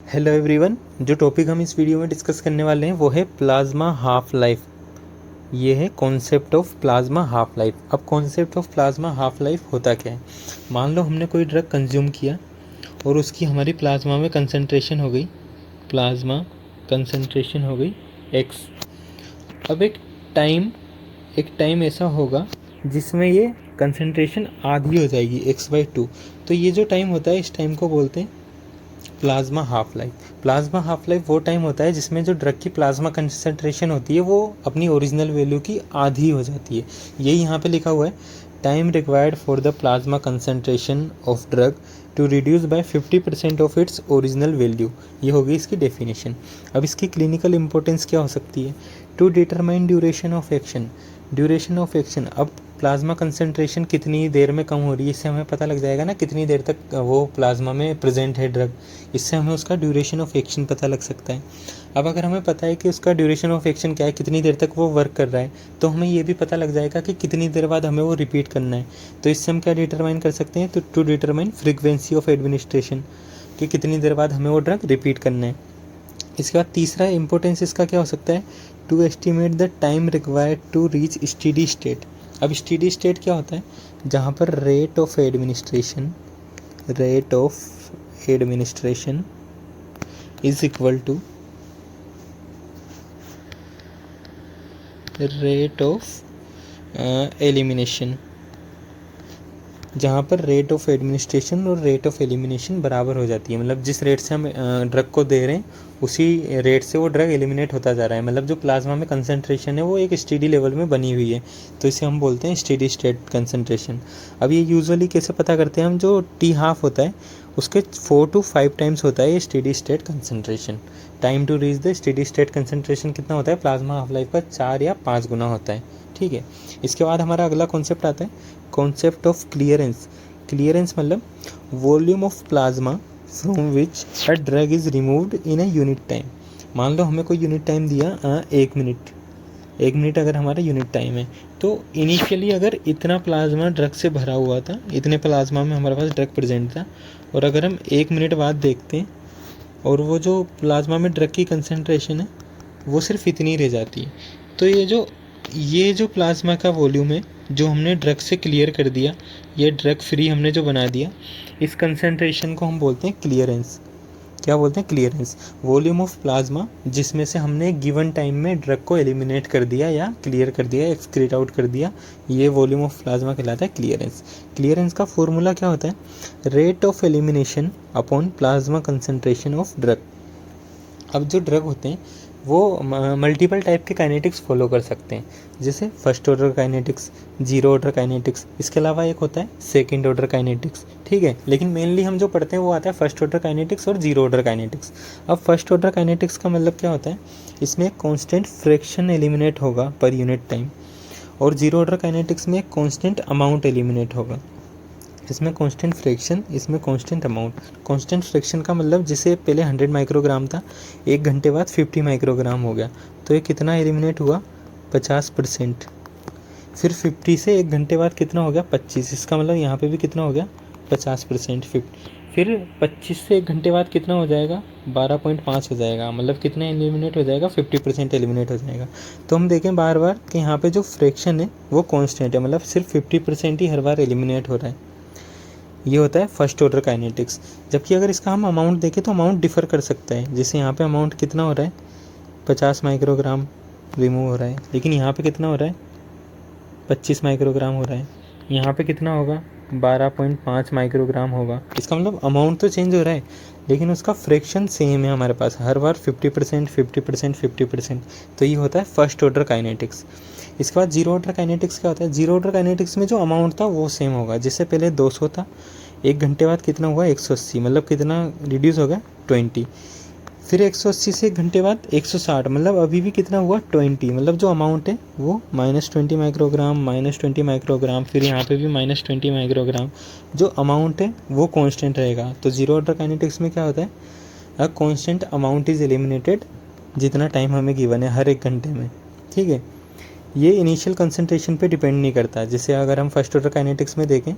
Hello everyone, जो topic हम इस वीडियो में डिस्कस करने वाले हैं वो है प्लाज्मा हाफ लाइफ। ये है concept of plasma half life. अब concept of plasma half life होता क्या है। मान लो हमने कोई ड्रग कंज्यूम किया और उसकी हमारी प्लाज्मा में कंसंट्रेशन हो गई, प्लाज्मा कंसंट्रेशन हो गई x। अब एक टाइम ऐसा होगा जिसमें ये कंसंट्रेशन आधी हो जाएगी x/2। तो ये जो टाइम होता है इस टाइम को बोलते हैं plasma half life. Plasma half life वो टाइम होता है जिसमें जो ड्रग की प्लाज्मा कंसंट्रेशन होती है वो अपनी ओरिजिनल वैल्यू की आधी हो जाती है। यही यहाँ पे लिखा हुआ है, time required for the plasma concentration of drug to reduce by 50% of its original value. ये होगी इसकी डेफिनेशन। अब इसकी क्लिनिकल इंपॉर्टेंस क्या हो सकती है, to determine duration of action. Duration of action, अब प्लाज्मा कंसंट्रेशन कितनी देर में कम हो रही है इससे हमें पता लग जाएगा ना कितनी देर तक वो प्लाज्मा में प्रेजेंट है ड्रग। इससे हमें उसका ड्यूरेशन ऑफ एक्शन पता लग सकता है। अब अगर हमें पता है कि उसका ड्यूरेशन ऑफ एक्शन क्या है, कितनी देर तक वो वर्क कर रहा है, तो हमें ये भी पता लग जाएगा कि कितनी देर बाद हमें वो रिपीट करना है। तो इससे हम क्या डिटरमाइन कर सकते हैं, तो to determine frequency of administration, कि कितनी देर बाद हमें वो ड्रग रिपीट करना है। इसके बाद तीसरा इंपॉर्टेंस इसका क्या हो सकता है, to estimate the time required to reach steady state. अब स्टेडी स्टेट क्या होता है, जहाँ पर rate of administration is equal to rate of elimination, जहाँ पर रेट ऑफ एडमिनिस्ट्रेशन और रेट ऑफ एलिमिनेशन बराबर हो जाती है। मतलब जिस रेट से हम ड्रग को दे रहे हैं उसी रेट से वो ड्रग एलिमिनेट होता जा रहा है। मतलब जो प्लाज्मा में कंसंट्रेशन है वो एक स्टेडी लेवल में बनी हुई है, तो इसे हम बोलते हैं स्टेडी स्टेट कंसंट्रेशन। अब ये यूजुअली कैसे पता करते हैं हम, जो टी हाफ होता है उसके 4 to 5 टाइम्स होता है ये steady state concentration. Time to reach the steady state concentration कितना होता है, प्लाज्मा हाफ लाइफ का 4 या 5 गुना होता है। ठीक है, इसके बाद हमारा अगला कॉन्सेप्ट आता है कॉन्सेप्ट ऑफ क्लियरेंस। क्लियरेंस मतलब volume of plasma from which a drug is removed in a unit time. मान लो हमें कोई यूनिट टाइम दिया 1 मिनट, 1 मिनट अगर हमारा यूनिट टाइम है, तो इनिशियली अगर इतना प्लाज्मा ड्रग से भरा हुआ था, इतने प्लाज्मा में हमारे पास ड्रग प्रेजेंट था, और अगर हम 1 मिनट बाद देखते हैं और वो जो प्लाज्मा में ड्रग की कंसंट्रेशन है वो सिर्फ इतनी रह जाती है, तो ये जो प्लाज्मा का वॉल्यूम है जो हमने ड्रग से क्लियर कर दिया, ये ड्रग फ्री हमने जो बना दिया, इस कंसंट्रेशन को हम बोलते हैं क्लियरेंस। क्या बोलते हैं, क्लियरेंस। वॉल्यूम ऑफ प्लाज्मा जिसमें से हमने गिवन टाइम में ड्रग को एलिमिनेट कर दिया या क्लियर कर दिया, एक्सक्रीट आउट कर दिया, ये वॉल्यूम ऑफ प्लाज्मा कहलाता है क्लियरेंस। क्लियरेंस का फॉर्मूला क्या होता है, rate of elimination upon plasma concentration of drug. अब जो ड्रग होते हैं वो मल्टीपल टाइप के काइनेटिक्स फॉलो कर सकते हैं, जैसे first order kinetics, zero order kinetics, इसके अलावा एक होता है सेकंड ऑर्डर काइनेटिक्स। ठीक है, लेकिन मेनली हम जो पढ़ते हैं वो आता है फर्स्ट ऑर्डर काइनेटिक्स और जीरो ऑर्डर काइनेटिक्स। अब फर्स्ट ऑर्डर काइनेटिक्स का मतलब क्या होता है, इसमें कॉन्स्टेंट फ्रैक्शन एलिमिनेट होगा पर यूनिट टाइम, और जीरो ऑर्डर काइनेटिक्स में कॉन्स्टेंट अमाउंट एलिमिनेट होगा। इसमें कांस्टेंट फ्रैक्शन, इसमें कांस्टेंट अमाउंट। कांस्टेंट फ्रैक्शन का मतलब जिसे पहले 100 माइक्रोग्राम था, 1 घंटे बाद 50 माइक्रोग्राम हो गया, तो ये कितना एलिमिनेट हुआ, 50%। फिर 50 से 1 घंटे बाद कितना हो गया, 25। इसका मतलब यहाँ पे भी कितना हो गया, 50%। फिर 25 से 1 घंटे बाद कितना हो जाएगा, 12.5 हो जाएगा। मतलब कितना एलिमिनेट हो जाएगा, 50% एलिमिनेट हो जाएगा। तो हम देखें बार बार कि यहाँ पे जो फ्रैक्शन है वो कांस्टेंट है, मतलब सिर्फ 50% ही हर बार एलिमिनेट हो रहा है। ये होता है फर्स्ट ऑर्डर काइनेटिक्स। जबकि अगर इसका हम अमाउंट देखें तो अमाउंट डिफ़र कर सकता है। जैसे यहाँ पे अमाउंट कितना हो रहा है, 50 माइक्रोग्राम रिमूव हो रहा है, लेकिन यहाँ पे कितना हो रहा है, 25 माइक्रोग्राम हो रहा है। यहाँ पे कितना होगा, 12.5 माइक्रोग्राम होगा। इसका मतलब अमाउंट तो चेंज हो रहा है लेकिन उसका फ्रैक्शन सेम है हमारे पास, हर बार 50%, 50%, 50%। तो ये होता है फर्स्ट ऑर्डर काइनेटिक्स। इसके बाद जीरो ऑर्डर काइनेटिक्स क्या होता है, जीरो ऑर्डर काइनेटिक्स में जो अमाउंट था वो सेम होगा। जैसे पहले 200 था, 1 घंटे बाद कितना हुआ, 180, मतलब कितना रिड्यूस हो गया, 20। फिर 180 से 1 घंटे बाद 160, मतलब अभी भी कितना हुआ, 20। मतलब जो अमाउंट है वो -20 माइक्रोग्राम, -20 माइक्रोग्राम, फिर यहाँ पे भी -20 माइक्रोग्राम। जो अमाउंट है वो कांस्टेंट रहेगा। तो जीरो ऑर्डर काइनेटिक्स में क्या होता है, a constant amount is eliminated, जितना टाइम हमें गिवन है हर 1 घंटे में। ठीक है, ये इनिशियल कंसंट्रेशन पे डिपेंड नहीं करता। जैसे अगर हम फर्स्ट ऑर्डर काइनेटिक्स में देखें,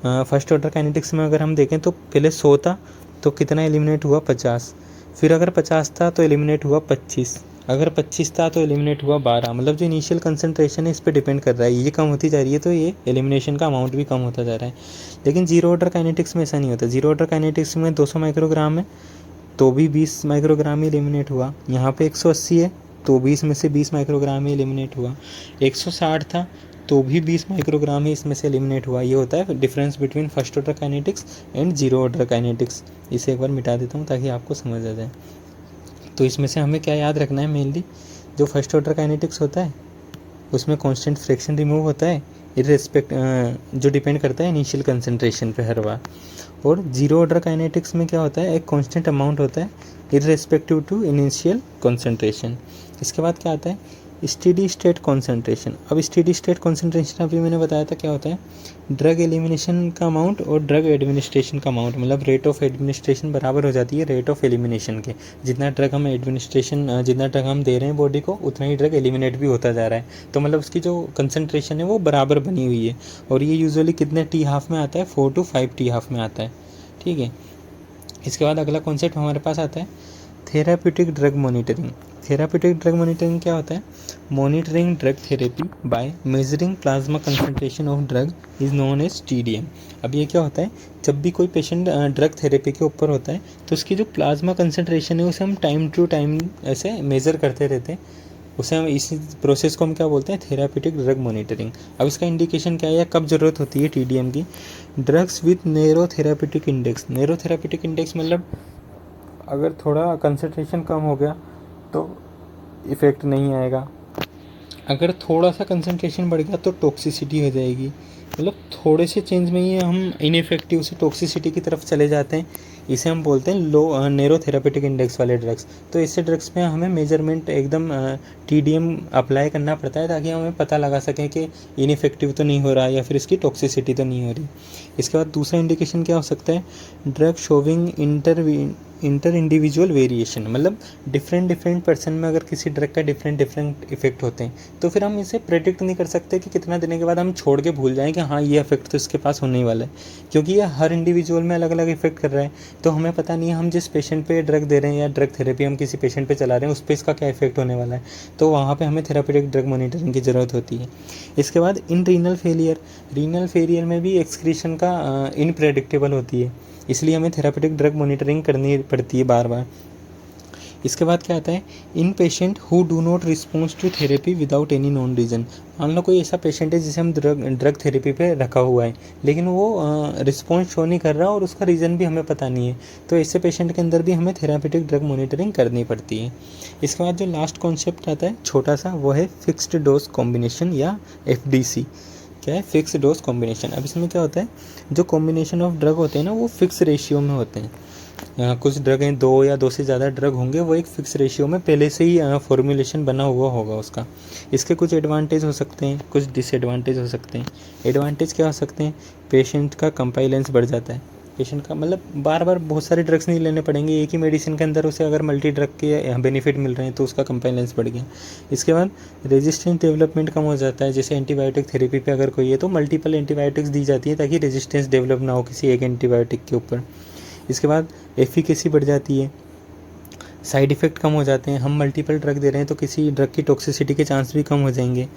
फर्स्ट ऑर्डर काइनेटिक्स में अगर हम देखें तो पहले 100 था, तो कितना एलिमिनेट हुआ 50। फिर अगर 50 था तो एलिमिनेट हुआ 25, अगर 25 था तो एलिमिनेट हुआ 12। मतलब जो इनिशियल कंसंट्रेशन है इस पे डिपेंड कर रहा है, ये कम होती जा रही है तो ये एलिमिनेशन का अमाउंट भी कम होता जा रहा है। लेकिन जीरो ऑर्डर काइनेटिक्स में ऐसा नहीं होता। जीरो ऑर्डर काइनेटिक्स में 200 माइक्रोग्राम है तो भी 20 माइक्रोग्राम ही एलिमिनेट हुआ। यहाँ पे 180 है तो भी इसमें से 20 माइक्रोग्राम ही एलिमिनेट हुआ। 160 था तो भी 20 माइक्रोग्राम ही इसमें से एलिमिनेट हुआ। ये होता है difference between first order kinetics and zero order kinetics. इसे एक बार मिटा देता हूँ ताकि आपको समझ आ जाए। तो इसमें से हमें क्या याद रखना है, मेनली जो फर्स्ट ऑर्डर काइनेटिक्स होता है उसमें कांस्टेंट फ्रैक्शन रिमूव होता है इररिस्पेक्ट जो डिपेंड करता है इनिशियल कंसंट्रेशन पे हर बार। और जीरो ऑर्डर काइनेटिक्स में क्या होता है, एक कांस्टेंट अमाउंट होता है इररिस्पेक्टिव टू इनिशियल कंसंट्रेशन। इसके बाद क्या आता है, स्टेडी स्टेट कॉन्सेंट्रेशन। अब स्टेडी स्टेट कॉन्सेंट्रेशन अभी मैंने बताया था क्या होता है, ड्रग एलिमिनेशन का अमाउंट और ड्रग एडमिनिस्ट्रेशन का अमाउंट, मतलब रेट ऑफ एडमिनिस्ट्रेशन बराबर हो जाती है रेट ऑफ एलिमिनेशन के। जितना ड्रग हम जितना ड्रग हम दे रहे हैं बॉडी को उतना ही ड्रग एलिमिनेट भी होता जा रहा है। तो मतलब उसकी जो कंसंट्रेशन है वो बराबर बनी हुई है। और ये यूजुअली कितने टी हाफ में आता है, 4 to 5 टी हाफ में आता है। ठीक है। इसके बाद अगला कॉन्सेप्ट हमारे पास आता है therapeutic drug monitoring. Therapeutic drug monitoring क्या होता है, monitoring drug therapy by measuring plasma concentration of drug is known as TDM। अब ये क्या होता है, जब भी कोई पेशेंट ड्रग थेरेपी के ऊपर होता है तो उसकी जो प्लाज्मा कंसंट्रेशन है उसे हम टाइम टू टाइम ऐसे मेज़र करते रहते हैं। उसे हम इसी प्रोसेस को हम क्या बोलते हैं, थेराप्यूटिक ड्रग मॉनिटरिंग। अब इसका इंडिकेशन क्या है या कब ज़रूरत होती है TDM की, drugs with narrow therapeutic index. Narrow therapeutic index मतलब अगर थोड़ा कंसंट्रेशन कम हो गया तो इफ़ेक्ट नहीं आएगा, अगर थोड़ा सा कंसंट्रेशन बढ़ गया तो टॉक्सिसिटी हो जाएगी। मतलब थोड़े से चेंज में ही हम इनइफेक्टिव से टॉक्सिसिटी की तरफ चले जाते हैं। इसे हम बोलते हैं लो नैरो थेरापेटिक इंडेक्स वाले ड्रग्स। तो ऐसे ड्रग्स में हमें मेजरमेंट एकदम TDM अप्लाई करना पड़ता है ताकि हमें पता लगा सकें कि इनइफेक्टिव तो नहीं हो रहा है या फिर इसकी टॉक्सिसिटी तो नहीं हो रही। इसके बाद दूसरा इंडिकेशन क्या हो सकता है, drug showing inter individual variation. मतलब डिफरेंट पर्सन में अगर किसी ड्रग का डिफरेंट इफेक्ट होते हैं तो फिर हम इसे प्रेडिक्ट नहीं कर सकते कि कितना देने के बाद हम छोड़ के भूल जाएं कि हाँ ये इफेक्ट तो इसके पास होने ही वाला है, क्योंकि ये हर इंडिविजुअल में अलग अलग इफेक्ट कर रहा है। तो हमें पता नहीं है हम जिस पेशेंट पे ड्रग दे रहे हैं या ड्रग थेरेपी हम किसी पेशेंट पे चला रहे हैं उस पर इसका क्या इफेक्ट होने वाला है। तो वहाँ पे हमें थेरापेटिक ड्रग मॉनिटरिंग की ज़रूरत होती है। इसके बाद इन रीनल फेलियर में भी एक्सक्रीशन का इनप्रेडिक्टेबल होती है, इसलिए हमें थेरापेटिक ड्रग मॉनिटरिंग करनी पड़ती है बार बार। इसके बाद क्या आता है, in patient who do not response to therapy without any non reason. मान लो कोई ऐसा पेशेंट है जिसे हम ड्रग थेरेपी पे रखा हुआ है लेकिन वो रिस्पॉन्स शो नहीं कर रहा और उसका रीज़न भी हमें पता नहीं है, तो ऐसे पेशेंट के अंदर भी हमें थेरापेटिक ड्रग मॉनिटरिंग करनी पड़ती है। इसके बाद जो लास्ट कॉन्सेप्ट आता है छोटा सा, वो है फिक्स्ड डोज कॉम्बिनेशन या FDC। क्या है, फिक्स डोज कॉम्बिनेशन। अब इसमें क्या होता है, जो कॉम्बिनेशन ऑफ ड्रग होते हैं ना वो फिक्स रेशियो में होते हैं। कुछ ड्रग हैं, 2 या 2 से ज़्यादा ड्रग होंगे, वो एक फ़िक्स रेशियो में पहले से ही फॉर्मुलेशन बना हुआ होगा उसका। इसके कुछ एडवांटेज हो सकते हैं, कुछ डिसएडवांटेज हो सकते हैं। एडवांटेज क्या हो सकते हैं, पेशेंट का कंपाइलेंस बढ़ जाता है। पेशेंट का मतलब बार बार बहुत सारे ड्रग्स नहीं लेने पड़ेंगे, एक ही मेडिसिन के अंदर उसे अगर मल्टी ड्रग के बेनिफिट मिल रहे हैं तो उसका कंपाइलेंस बढ़ गया। इसके बाद रेजिस्टेंस डेवलपमेंट कम हो जाता है। जैसे एंटीबायोटिक थेरेपी पे अगर कोई है तो मल्टीपल एंटीबायोटिक्स दी जाती है ताकि रेजिस्टेंस डेवलप ना हो किसी एक एंटीबायोटिक के ऊपर। इसके बाद एफिकेसी बढ़ जाती है, साइड इफ़ेक्ट कम हो जाते हैं। हम मल्टीपल ड्रग दे रहे हैं तो किसी ड्रग की टॉक्सिसिटी के चांस भी कम हो जाएंगे।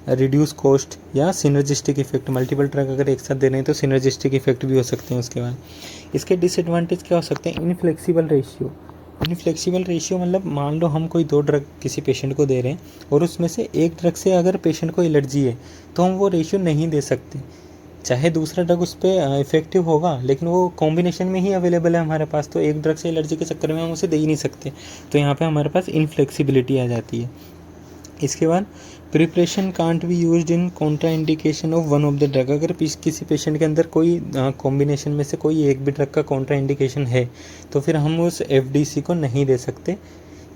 रिड्यूस कॉस्ट या सिनर्जिस्टिक इफेक्ट, मल्टीपल ड्रग अगर एक साथ दे रहे हैं तो सिनर्जिस्टिक इफेक्ट भी हो सकते हैं उसके बाद। इसके डिसएडवांटेज क्या हो सकते हैं, इनफ्लेक्सिबल रेशियो मतलब मान लो हम कोई 2 ड्रग किसी पेशेंट को दे रहे हैं और उसमें से एक ड्रग से अगर पेशेंट को एलर्जी है तो हम वो रेशियो नहीं दे सकते, चाहे दूसरा ड्रग उस पर इफेक्टिव होगा लेकिन वो कॉम्बिनेशन में ही अवेलेबल है हमारे पास, तो एक ड्रग से एलर्जी के चक्कर में हम उसे दे ही नहीं सकते। तो यहाँ पे हमारे पास इनफ्लेक्सिबिलिटी आ जाती है। इसके बाद preparation can't be used in Contra indication of one of the drug. अगर किसी पेशेंट के अंदर कोई कॉम्बिनेशन में से कोई एक भी ड्रग का कॉन्ट्रा इंडिकेशन है तो फिर हम उस FDC को नहीं दे सकते,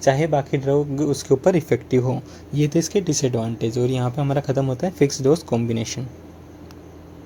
चाहे बाकी ड्रग उसके ऊपर इफेक्टिव हो। ये थे इसके डिसएडवांटेज। और यहाँ पे हमारा ख़त्म होता है फिक्स डोज कॉम्बिनेशन।